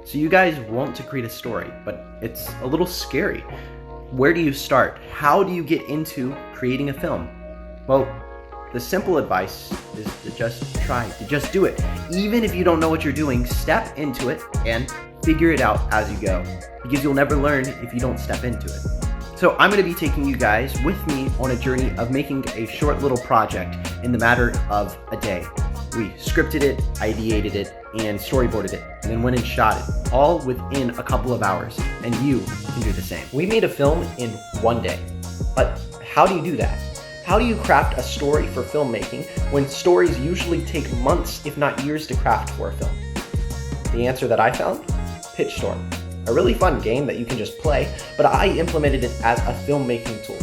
So you guys want to create a story, but it's a little scary. Where do you start? How do you get into creating a film? Well, the simple advice is to just try, to just do it. Even if you don't know what you're doing, step into it and figure it out as you go, because you'll never learn if you don't step into it. So I'm going to be taking you guys with me on a journey of making a short little project in the matter of a day. We scripted it, ideated it, and storyboarded it, and then went and shot it, all within a couple of hours, and you can do the same. We made a film in one day, but how do you do that? How do you craft a story for filmmaking when stories usually take months, if not years, to craft for a film? The answer that I found? Pitchstorm. A really fun game that you can just play, but I implemented it as a filmmaking tool.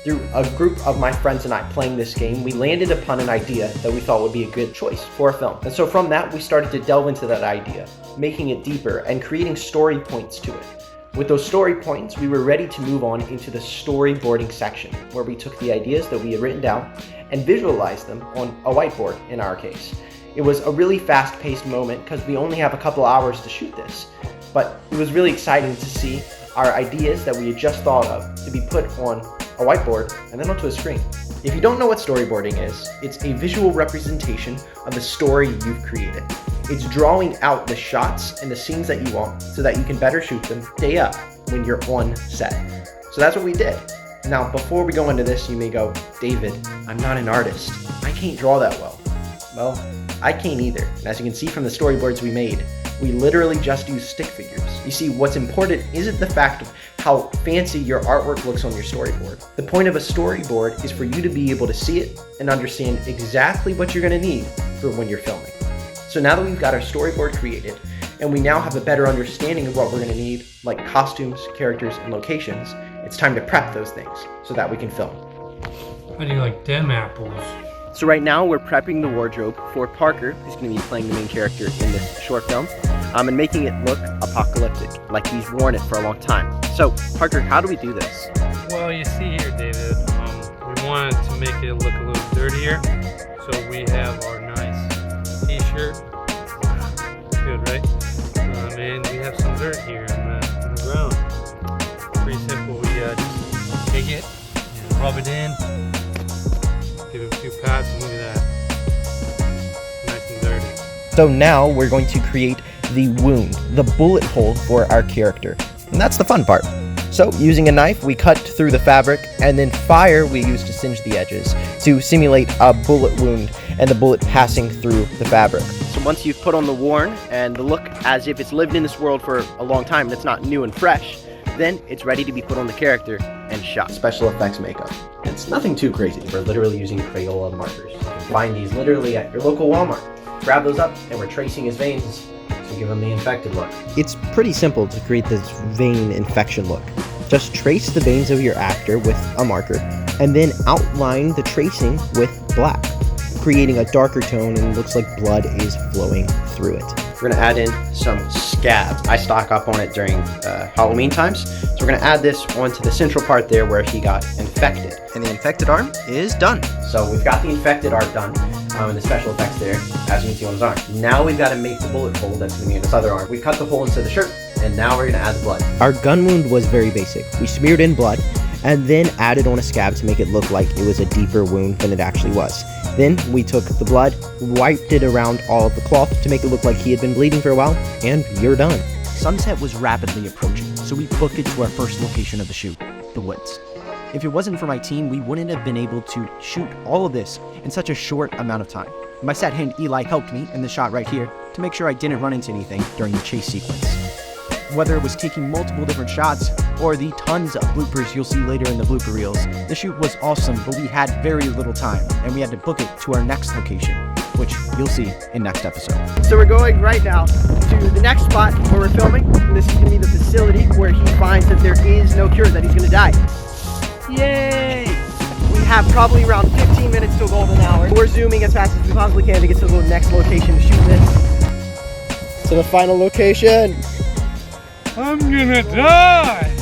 Through a group of my friends and I playing this game, we landed upon an idea that we thought would be a good choice for a film. And so from that, we started to delve into that idea, making it deeper and creating story points to it. With those story points, we were ready to move on into the storyboarding section, where we took the ideas that we had written down and visualized them on a whiteboard in our case. It was a really fast-paced moment because we only have a couple hours to shoot this, but it was really exciting to see our ideas that we had just thought of to be put on a whiteboard and then onto a screen. If you don't know what storyboarding is, it's a visual representation of the story you've created. It's drawing out the shots and the scenes that you want so that you can better shoot them day up when you're on set. So that's what we did. Now, before we go into this, you may go, David, I'm not an artist. I can't draw that well. Well, I can't either. And as you can see from the storyboards we made, we literally just use stick figures. You see, what's important isn't the fact of how fancy your artwork looks on your storyboard. The point of a storyboard is for you to be able to see it and understand exactly what you're going to need for when you're filming. So now that we've got our storyboard created, and we now have a better understanding of what we're going to need, like costumes, characters, and locations, it's time to prep those things so that we can film. How do you like them apples? So right now we're prepping the wardrobe for Parker, who's going to be playing the main character in this short film, and making it look apocalyptic, like he's worn it for a long time. So Parker, how do we do this? Well, you see here, David, we wanted to make it look a little dirtier, so we have our nice t-shirt. Good, right? And we have some dirt here in the ground. Pretty simple. We just take it and rub it in. Give it a few pats and look at that. Nice and dirty. So now we're going to create the wound, the bullet hole for our character. And that's the fun part. So using a knife, we cut through the fabric, and then fire we use to singe the edges to simulate a bullet wound and the bullet passing through the fabric. So once you've put on the worn and the look as if it's lived in this world for a long time and it's not new and fresh, then it's ready to be put on the character and shot. Special effects makeup. It's nothing too crazy. We're literally using Crayola markers. You can find these literally at your local Walmart. Grab those up, and we're tracing his veins to give him the infected look. It's pretty simple to create this vein infection look. Just trace the veins of your actor with a marker, and then outline the tracing with black, creating a darker tone, and it looks like blood is flowing through it. We're gonna add in some scabs. I stock up on it during Halloween times. So we're gonna add this onto the central part there where he got infected. And the infected arm is done. So we've got the infected arm done, and the special effects there, as you can see on his arm. Now we've got to make the bullet hole that's gonna be in his other arm. We cut the hole into the shirt, and now we're gonna add the blood. Our gun wound was very basic. We smeared in blood, and then added on a scab to make it look like it was a deeper wound than it actually was. Then we took the blood, wiped it around all of the cloth to make it look like he had been bleeding for a while, and you're done. Sunset was rapidly approaching, so we booked it to our first location of the shoot, the woods. If it wasn't for my team, we wouldn't have been able to shoot all of this in such a short amount of time. My set hand Eli helped me in the shot right here to make sure I didn't run into anything during the chase sequence. Whether it was taking multiple different shots or the tons of bloopers you'll see later in the blooper reels, the shoot was awesome, but we had very little time, and we had to book it to our next location, which you'll see in next episode. So we're going right now to the next spot where we're filming. And this is going to be the facility where he finds that there is no cure, that he's going to die. Yay! We have probably around 15 minutes to a golden hour. We're zooming as fast as we possibly can to get to the next location to shoot this. To the final location. I'm gonna die!